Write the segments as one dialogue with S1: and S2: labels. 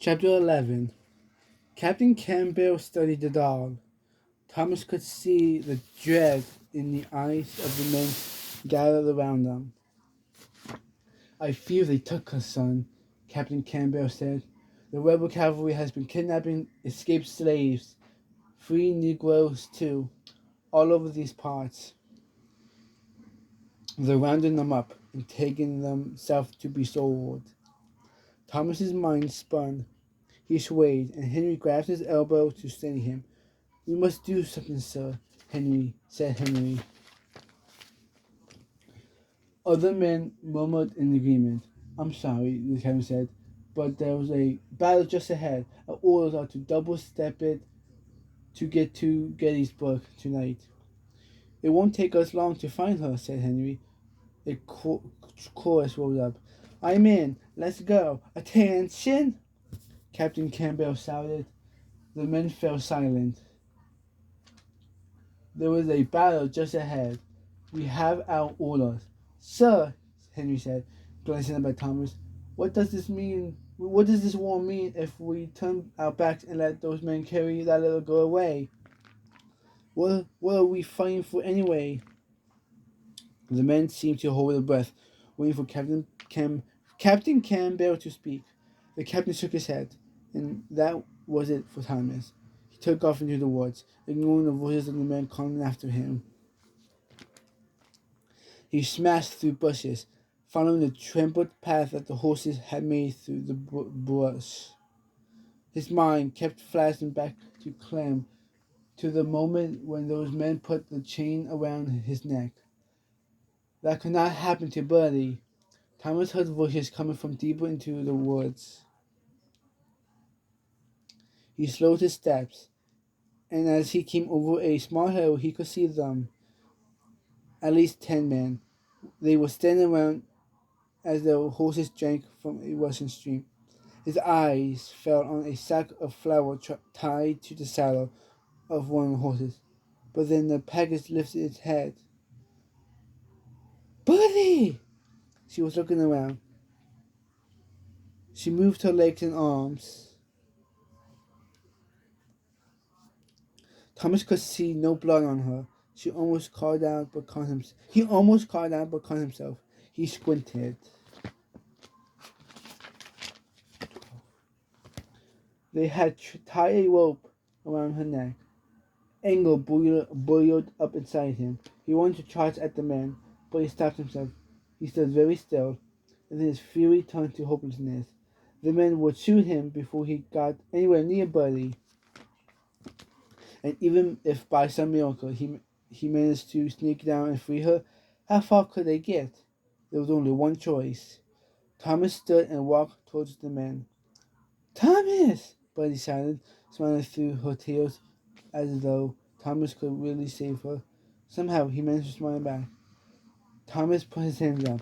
S1: Chapter 11. Captain Campbell studied the dog. Thomas could see the dread in the eyes of the men gathered around them. "I fear they took us, son," Captain Campbell said. "The rebel cavalry has been kidnapping escaped slaves, free Negroes too, all over these parts. They're rounding them up and taking them south to be sold." Thomas's mind spun. He swayed, and Henry grabbed his elbow to steady him. "We must do something, sir," said Henry. Other men murmured in agreement. "I'm sorry," the captain said, "but there was a battle just ahead. Our orders are to double-step it to get to Gettysburg tonight." "It won't take us long to find her," said Henry. A chorus rose up. "I'm in. Let's go. Attention!" Captain Campbell shouted. The men fell silent. "There was a battle just ahead. We have our orders." "Sir," Henry said, glancing up at Thomas, "what does this mean? What does this war mean if we turn our backs and let those men carry that little girl away? What are we fighting for anyway?" The men seemed to hold their breath, waiting for Captain Campbell to speak. The captain shook his head, and that was it for Thomas. He took off into the woods, ignoring the voices of the men calling after him. He smashed through bushes, following the trampled path that the horses had made through the brush. His mind kept flashing back to Clem, to the moment when those men put the chain around his neck. That could not happen to Bertie. Thomas heard voices coming from deeper into the woods. He slowed his steps, and as he came over a small hill, he could see them. At least 10 men. They were standing around as their horses drank from a rushing stream. His eyes fell on a sack of flour tied to the saddle of one of the horses. But then the package lifted its head. "Bertie!" She was looking around. She moved her legs and arms. Thomas could see no blood on her. He almost called out but caught himself. He squinted. They had tied a rope around her neck. Anger boiled up inside him. He wanted to charge at the men, but he stopped himself. He stood very still, and then his fury turned to hopelessness. The men would shoot him before he got anywhere near Bertie. And even if by some miracle he managed to sneak down and free her, how far could they get? There was only one choice. Thomas stood and walked towards the men. "Thomas!" Bertie shouted, smiling through her tears as though Thomas could really save her. Somehow he managed to smile back. Thomas put his hands up.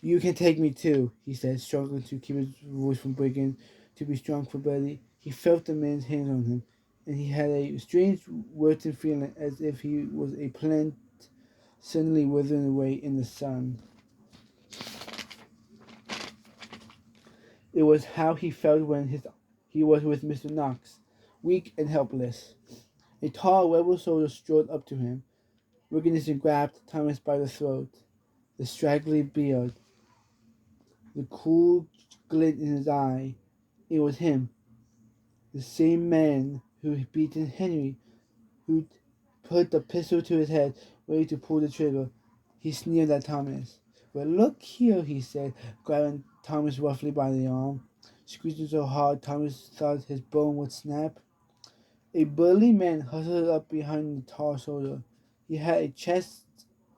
S1: "You can take me too," he said, struggling to keep his voice from breaking. To be strong for Bertie, he felt the man's hands on him, and he had a strange wilting feeling as if he was a plant suddenly withering away in the sun. It was how he felt when he was with Mr. Knox, weak and helpless. A tall rebel soldier strode up to him. Wigginson grabbed Thomas by the throat. The straggly beard, the cool glint in his eye. It was him, the same man who had beaten Henry, who put the pistol to his head, ready to pull the trigger. He sneered at Thomas. "Well, look here," he said, grabbing Thomas roughly by the arm. Squeezing so hard Thomas thought his bone would snap. A burly man hustled up behind the tall soldier. He had a chest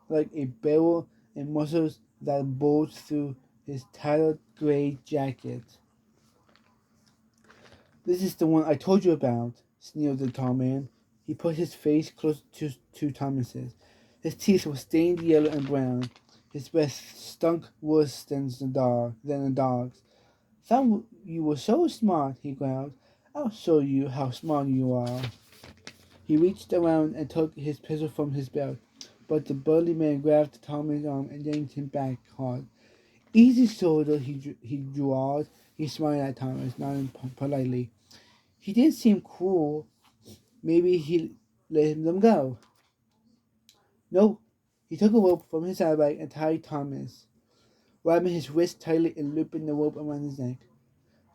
S1: like a barrel and muscles that bulged through his tattered gray jacket. "This is the one I told you about," sneered the tall man. He put his face close to Thomas's. His teeth were stained yellow and brown. His breath stunk worse than a dog's. "Thought you were so smart," he growled. "I'll show you how smart you are." He reached around and took his pistol from his belt, but the burly man grabbed the tall man's arm and yanked him back hard. Easy soldier, he drawled. He smiled at Thomas, nodding politely. He didn't seem cruel. Maybe he let them go. No, he took a rope from his saddlebag and tied Thomas, wrapping his wrist tightly and looping the rope around his neck.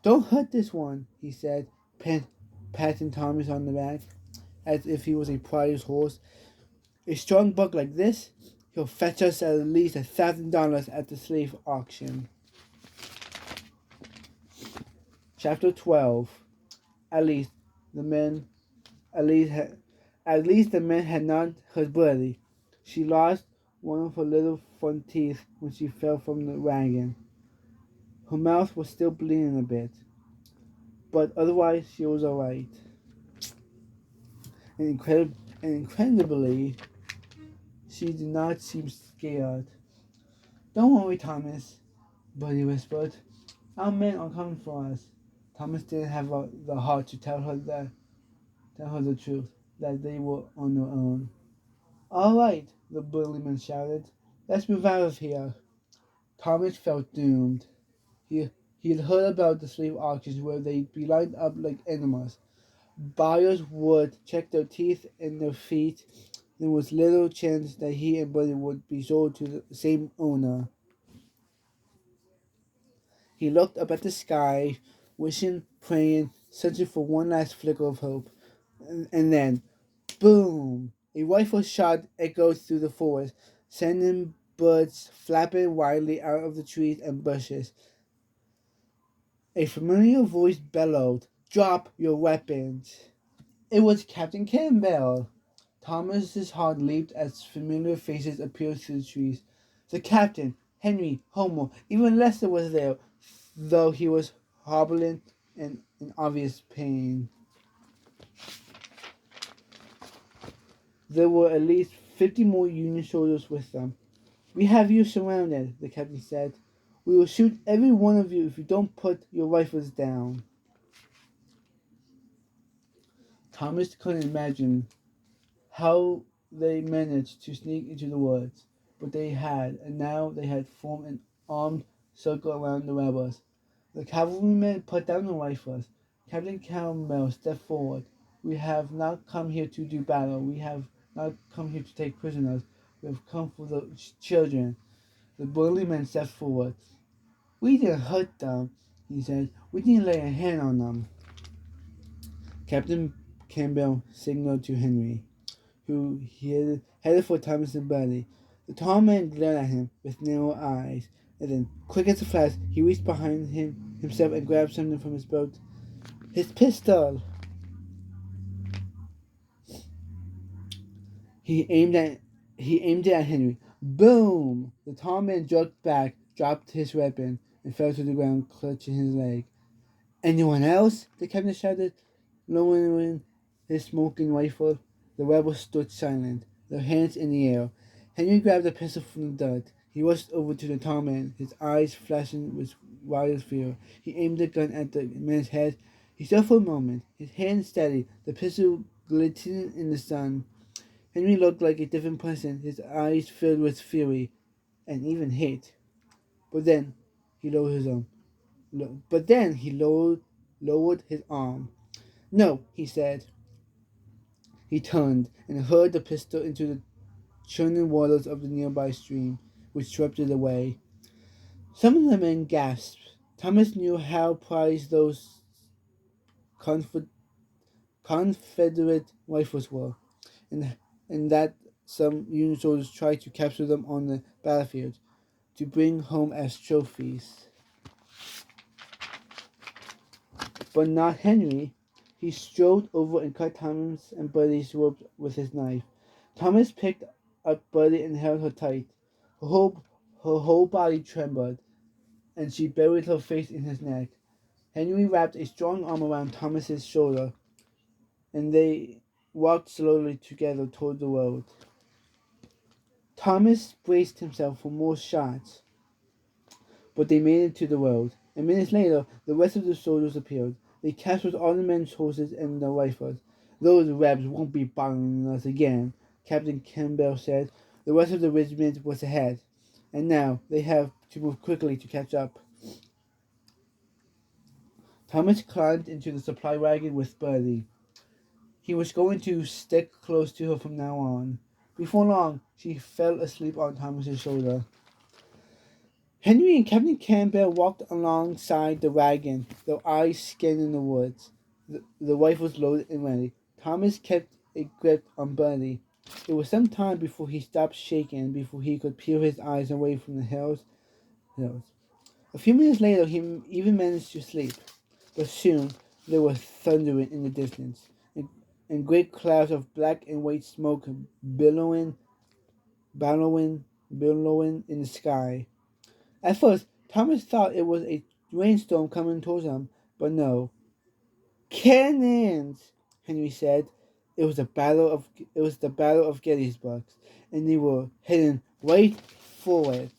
S1: Don't hurt this one, he said, patting Thomas on the back as if he was a prize horse. A strong buck like this, he'll fetch us at least $1,000 at the slave auction. Chapter 12. At least the men, at least the men had not hurt Bertie. She lost one of her little front teeth when she fell from the wagon. Her mouth was still bleeding a bit, but otherwise she was all right. And incredibly, she did not seem scared. Don't worry, Thomas, Bertie whispered. Our men are coming for us. Thomas didn't have the heart to tell her the truth, that they were on their own. All right, the bullyman shouted. Let's move out of here. Thomas felt doomed. He he had heard about the slave auctions where they'd be lined up like animals. Buyers would check their teeth and their feet. There was little chance that he and Buddy would be sold to the same owner. He looked up at the sky, wishing, praying, searching for one last flicker of hope. And then, boom! A rifle shot echoed through the forest, sending birds flapping wildly out of the trees and bushes. A familiar voice bellowed, "Drop your weapons!" It was Captain Campbell. Thomas's heart leaped as familiar faces appeared through the trees. The captain, Henry, Homer, even Lester was there, though he was hobbling and in obvious pain. There were at least 50 more Union soldiers with them. We have you surrounded, the captain said. We will shoot every one of you if you don't put your rifles down. Thomas couldn't imagine how they managed to sneak into the woods, but they had, and now they had formed an armed circle around the rebels. The cavalrymen put down their rifles. Captain Campbell stepped forward. We have not come here to do battle. We have not come here to take prisoners. We have come for the children. The burly man stepped forward. We didn't hurt them, he said. We didn't lay a hand on them. Captain Campbell signaled to Henry, who he headed for Thomas and Buddy. The tall man glared at him with narrow eyes, and then, quick as a flash, he reached behind himself and grabbed something from his belt. His pistol! He aimed it at Henry. Boom! The tall man jerked back, dropped his weapon, and fell to the ground, clutching his leg. Anyone else? The captain shouted, lowering his smoking rifle. The rebels stood silent, their hands in the air. Henry grabbed a pistol from the dirt. He rushed over to the tall man, his eyes flashing with wild fear. He aimed the gun at the man's head. He stood for a moment, his hand steady, the pistol glistening in the sun. Henry looked like a different person, his eyes filled with fury and even hate. But then he lowered his arm. Lowered his arm. No, he said. He turned and hurled the pistol into the churning waters of the nearby stream, which swept it away. Some of the men gasped. Thomas knew how prized those Confederate rifles were, and that some Union soldiers tried to capture them on the battlefield to bring home as trophies. But not Henry. He strode over and cut Thomas and Buddy's rope with his knife. Thomas picked up Buddy and held her tight. Her whole body trembled, and she buried her face in his neck. Henry wrapped a strong arm around Thomas's shoulder, and they walked slowly together toward the road. Thomas braced himself for more shots, but they made it to the road. And minutes later, the rest of the soldiers appeared. They captured all the men's horses and their rifles. Those Rebs won't be bothering us again, Captain Campbell said. The rest of the regiment was ahead, and now they have to move quickly to catch up. Thomas climbed into the supply wagon with Bertie. He was going to stick close to her from now on. Before long, she fell asleep on Thomas's shoulder. Henry and Captain Campbell walked alongside the wagon, their eyes scanning the woods. The rifles loaded and ready. Thomas kept a grip on Bertie. It was some time before he stopped shaking, before he could peel his eyes away from the hills. A few minutes later, he even managed to sleep. But soon, there was thundering in the distance, and great clouds of black and white smoke billowing, billowing in the sky. At first, Thomas thought it was a rainstorm coming towards them, but no. Cannons! Henry said. It was the Battle of Gettysburg, and they were heading right for it.